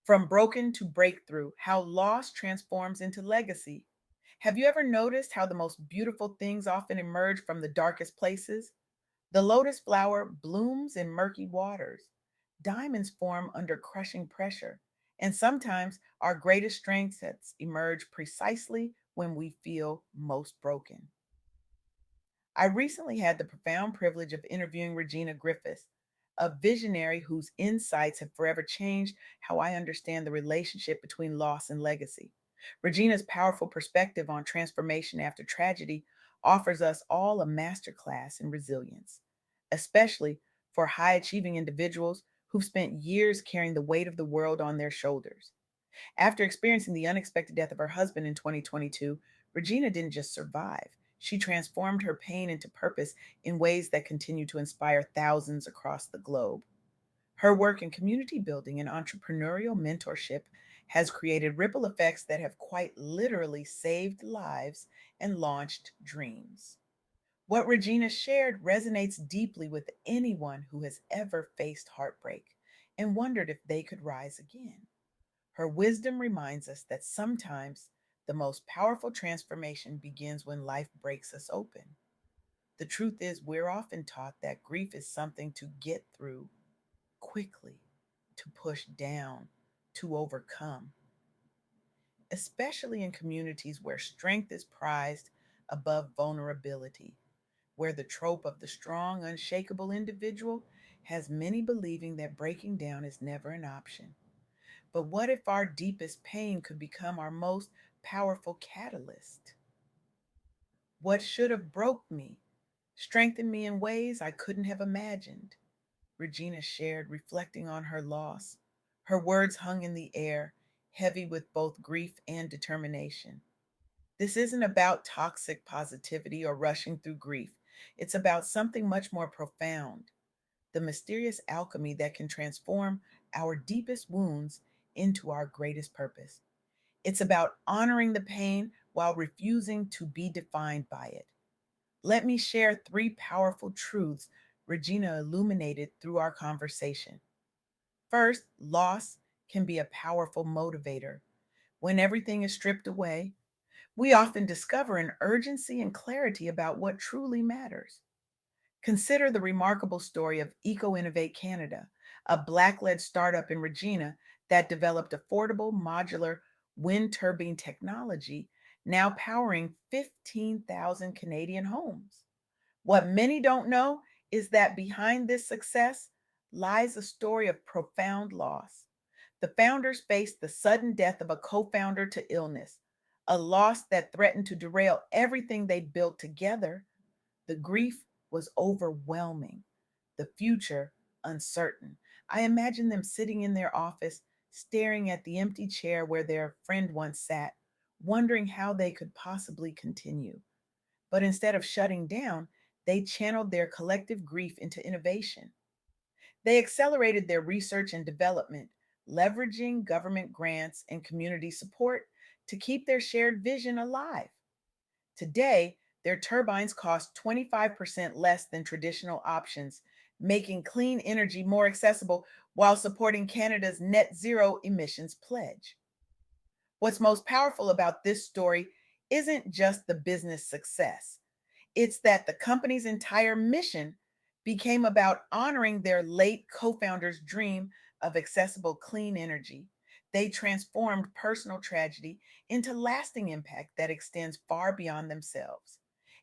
From broken to breakthrough, how loss transforms into legacy. Have you ever noticed how the most beautiful things often emerge from the darkest places? The lotus flower blooms in murky waters. Diamonds form under crushing pressure. And sometimes our greatest strengths emerge precisely when we feel most broken. I recently had the profound privilege of interviewing Regina Griffus, a visionary whose insights have forever changed how I understand the relationship between loss and legacy. Regina's powerful perspective on transformation after tragedy offers us all a masterclass in resilience, especially for high achieving individuals who've spent years carrying the weight of the world on their shoulders. After experiencing the unexpected death of her husband in 2022, Regina didn't just survive. She transformed her pain into purpose in ways that continue to inspire thousands across the globe. Her work in community building and entrepreneurial mentorship has created ripple effects that have quite literally saved lives and launched dreams. What Regina shared resonates deeply with anyone who has ever faced heartbreak and wondered if they could rise again. Her wisdom reminds us that sometimes the most powerful transformation begins when life breaks us open. The truth is, we're often taught that grief is something to get through quickly, to push down, to overcome, especially in communities where strength is prized above vulnerability, where the trope of the strong, unshakable individual has many believing that breaking down is never an option. But what if our deepest pain could become our most powerful catalyst? What should have broke me, strengthened me in ways I couldn't have imagined? Regina shared, reflecting on her loss. Her words hung in the air, heavy with both grief and determination. This isn't about toxic positivity or rushing through grief. It's about something much more profound, the mysterious alchemy that can transform our deepest wounds into our greatest purpose. It's about honoring the pain while refusing to be defined by it. Let me share three powerful truths Regina illuminated through our conversation. First, loss can be a powerful motivator. When everything is stripped away, we often discover an urgency and clarity about what truly matters. Consider the remarkable story of Eco Innovate Canada, a Black led startup in Regina that developed affordable modular wind turbine technology, now powering 15,000 Canadian homes. What many don't know is that behind this success lies a story of profound loss. The founders faced the sudden death of a co founder to illness, a loss that threatened to derail everything they'd built together. The grief was overwhelming, the future uncertain. I imagine them sitting in their office, staring at the empty chair where their friend once sat, wondering how they could possibly continue. But instead of shutting down, they channeled their collective grief into innovation. They accelerated their research and development, leveraging government grants and community support to keep their shared vision alive. Today, their turbines cost 25% less than traditional options, making clean energy more accessible while supporting Canada's net zero emissions pledge. What's most powerful about this story isn't just the business success, it's that the company's entire mission became about honoring their late co founder's dream of accessible clean energy. They transformed personal tragedy into lasting impact that extends far beyond themselves.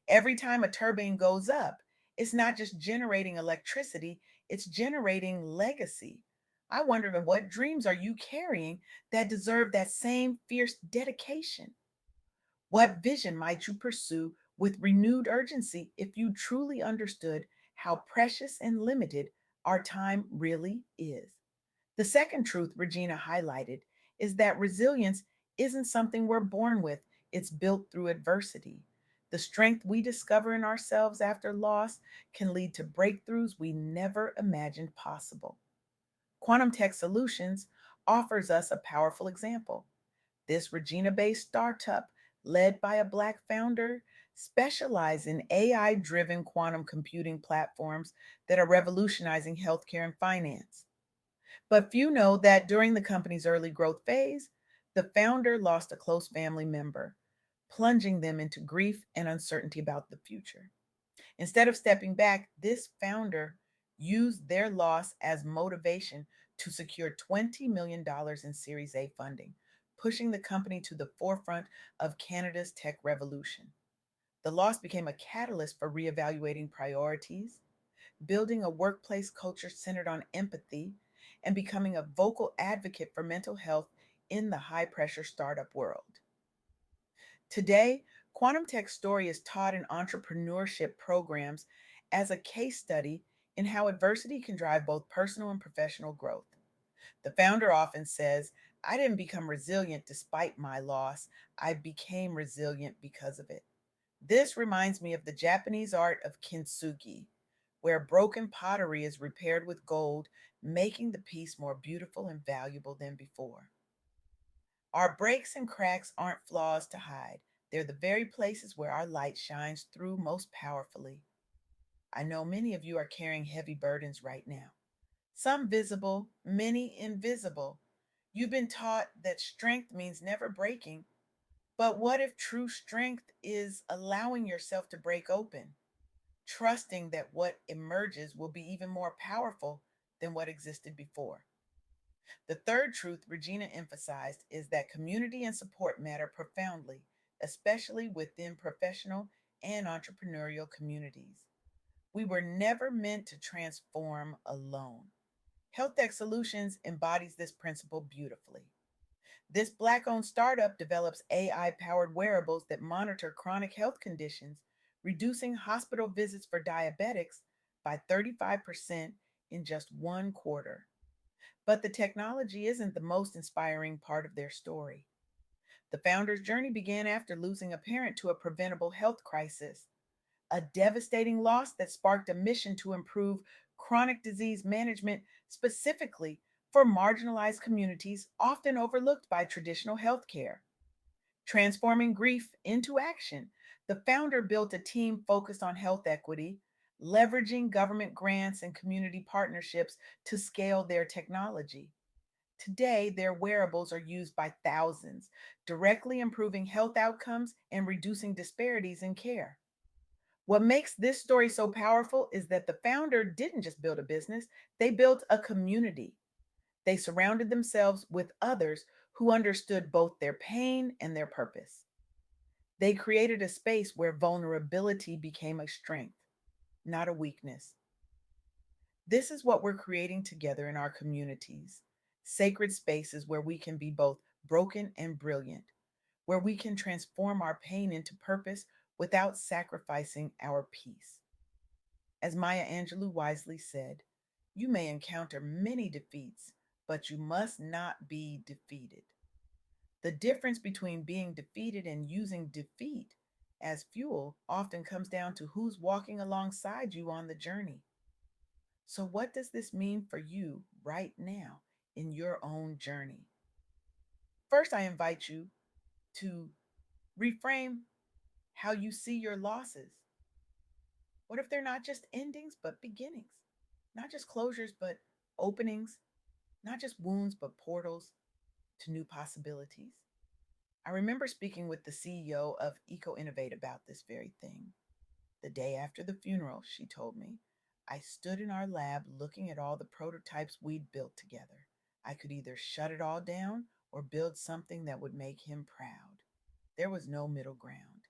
Every time a turbine goes up, it's not just generating electricity, it's generating legacy. I wonder what dreams are you carrying that deserve that same fierce dedication? What vision might you pursue with renewed urgency if you truly understood how precious and limited our time really is? The second truth Regina highlighted is that resilience isn't something we're born with, it's built through adversity. The strength we discover in ourselves after loss can lead to breakthroughs we never imagined possible. Quantum Tech Solutions offers us a powerful example. This Regina based startup, led by a Black founder, specializes in AI driven quantum computing platforms that are revolutionizing healthcare and finance. But few know that during the company's early growth phase, the founder lost a close family member, plunging them into grief and uncertainty about the future. Instead of stepping back, this founder used their loss as motivation to secure $20 million in Series A funding, pushing the company to the forefront of Canada's tech revolution. The loss became a catalyst for reevaluating priorities, building a workplace culture centered on empathy, and becoming a vocal advocate for mental health in the high pressure startup world. Today, Quantum Tech's story is taught in entrepreneurship programs as a case study in how adversity can drive both personal and professional growth. The founder often says, I didn't become resilient despite my loss, I became resilient because of it. This reminds me of the Japanese art of kintsugi, where broken pottery is repaired with gold, making the piece more beautiful and valuable than before. Our breaks and cracks aren't flaws to hide, they're the very places where our light shines through most powerfully. I know many of you are carrying heavy burdens right now, some visible, many invisible. You've been taught that strength means never breaking, but what if true strength is allowing yourself to break open, trusting that what emerges will be even more powerful than what existed before? The third truth Regina emphasized is that community and support matter profoundly, especially within professional and entrepreneurial communities. We were never meant to transform alone. Health Tech Solutions embodies this principle beautifully. This Black owned startup develops AI powered wearables that monitor chronic health conditions, reducing hospital visits for diabetics by 35% in just one quarter. But the technology isn't the most inspiring part of their story. The founder's journey began after losing a parent to a preventable health crisis, a devastating loss that sparked a mission to improve chronic disease management specifically for marginalized communities often overlooked by traditional healthcare. Transforming grief into action, the founder built a team focused on health equity, leveraging government grants and community partnerships to scale their technology. Today, their wearables are used by thousands, directly improving health outcomes and reducing disparities in care. What makes this story so powerful is that the founder didn't just build a business, they built a community. They surrounded themselves with others who understood both their pain and their purpose. They created a space where vulnerability became a strength, not a weakness. This is what we're creating together in our communities, sacred spaces where we can be both broken and brilliant, where we can transform our pain into purpose without sacrificing our peace. As Maya Angelou wisely said, you may encounter many defeats, but you must not be defeated. The difference between being defeated and using defeat as fuel often comes down to who's walking alongside you on the journey. So, what does this mean for you right now in your own journey? First, I invite you to reframe how you see your losses. What if they're not just endings, but beginnings? Not just closures, but openings, not just wounds, but portals to new possibilities. I remember speaking with the CEO of Eco Innovate about this very thing. The day after the funeral, she told me, I stood in our lab looking at all the prototypes we'd built together. I could either shut it all down or build something that would make him proud. There was no middle ground.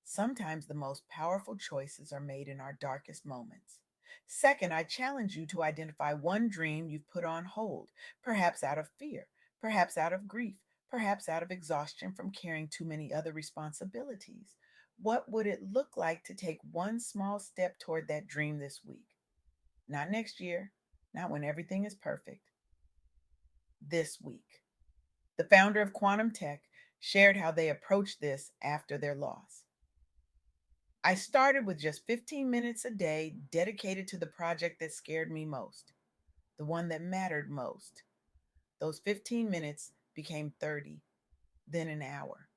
Sometimes the most powerful choices are made in our darkest moments. Second, I challenge you to identify one dream you've put on hold, perhaps out of fear, perhaps out of grief, perhaps out of exhaustion from carrying too many other responsibilities. What would it look like to take one small step toward that dream this week? Not next year, not when everything is perfect, this week. The founder of Quantum Tech shared how they approached this after their loss. I started with just 15 minutes a day dedicated to the project that scared me most, the one that mattered most. Those 15 minutes became 30, then an hour.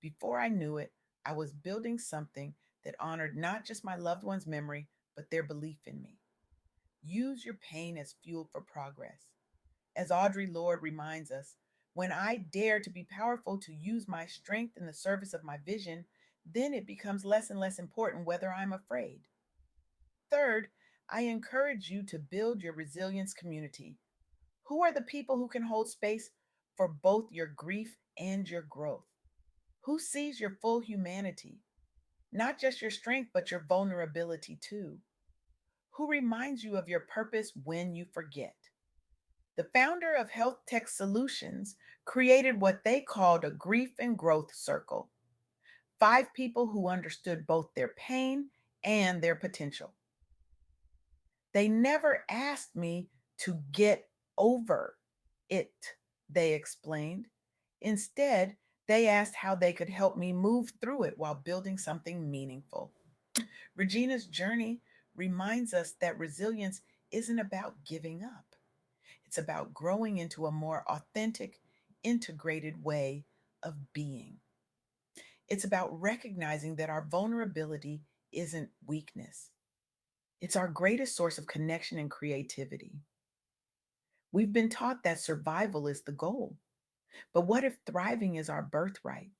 Before I knew it, I was building something that honored not just my loved one's memory, but their belief in me. Use your pain as fuel for progress. As Audre Lorde reminds us, when I dare to be powerful to use my strength in the service of my vision, then it becomes less and less important whether I'm afraid. Third, I encourage you to build your resilience community. Who are the people who can hold space for both your grief and your growth? Who sees your full humanity, not just your strength, but your vulnerability too? Who reminds you of your purpose when you forget? The founder of Health Tech Solutions created what they called a grief and growth circle. 5 people who understood both their pain and their potential. They never asked me to get over it, they explained. Instead, they asked how they could help me move through it while building something meaningful. Regina's journey reminds us that resilience isn't about giving up, it's about growing into a more authentic, integrated way of being. It's about recognizing that our vulnerability isn't weakness, it's our greatest source of connection and creativity. We've been taught that survival is the goal. But what if thriving is our birthright?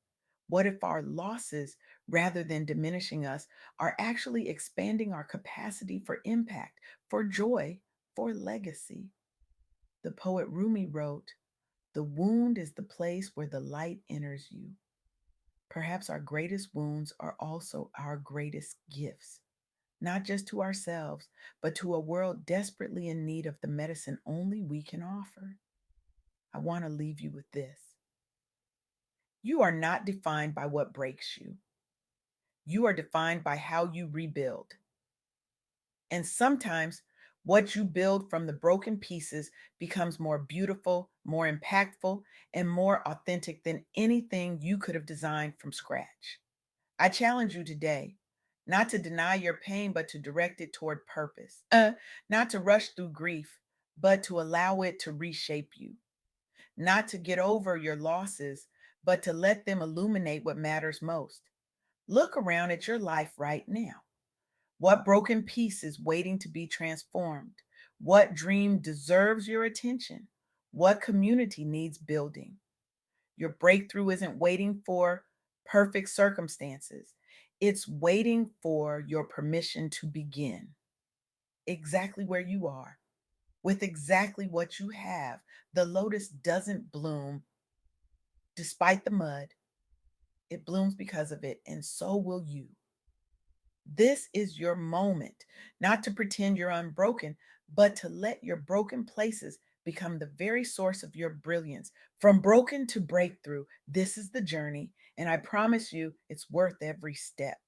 What if our losses, rather than diminishing us, are actually expanding our capacity for impact, for joy, for legacy? The poet Rumi wrote, "The wound is the place where the light enters you." Perhaps our greatest wounds are also our greatest gifts, not just to ourselves, but to a world desperately in need of the medicine only we can offer. I want to leave you with this. You are not defined by what breaks you. You are defined by how you rebuild. And sometimes what you build from the broken pieces becomes more beautiful, more impactful, and more authentic than anything you could have designed from scratch. I challenge you today not to deny your pain, but to direct it toward purpose. Not to rush through grief, but to allow it to reshape you. Not to get over your losses, but to let them illuminate what matters most. Look around at your life right now. What broken piece is waiting to be transformed? What dream deserves your attention? What community needs building? Your breakthrough isn't waiting for perfect circumstances, it's waiting for your permission to begin exactly where you are, with exactly what you have. The lotus doesn't bloom despite the mud, it blooms because of it, and so will you. This is your moment, not to pretend you're unbroken, but to let your broken places become the very source of your brilliance. From broken to breakthrough, this is the journey, and I promise you it's worth every step.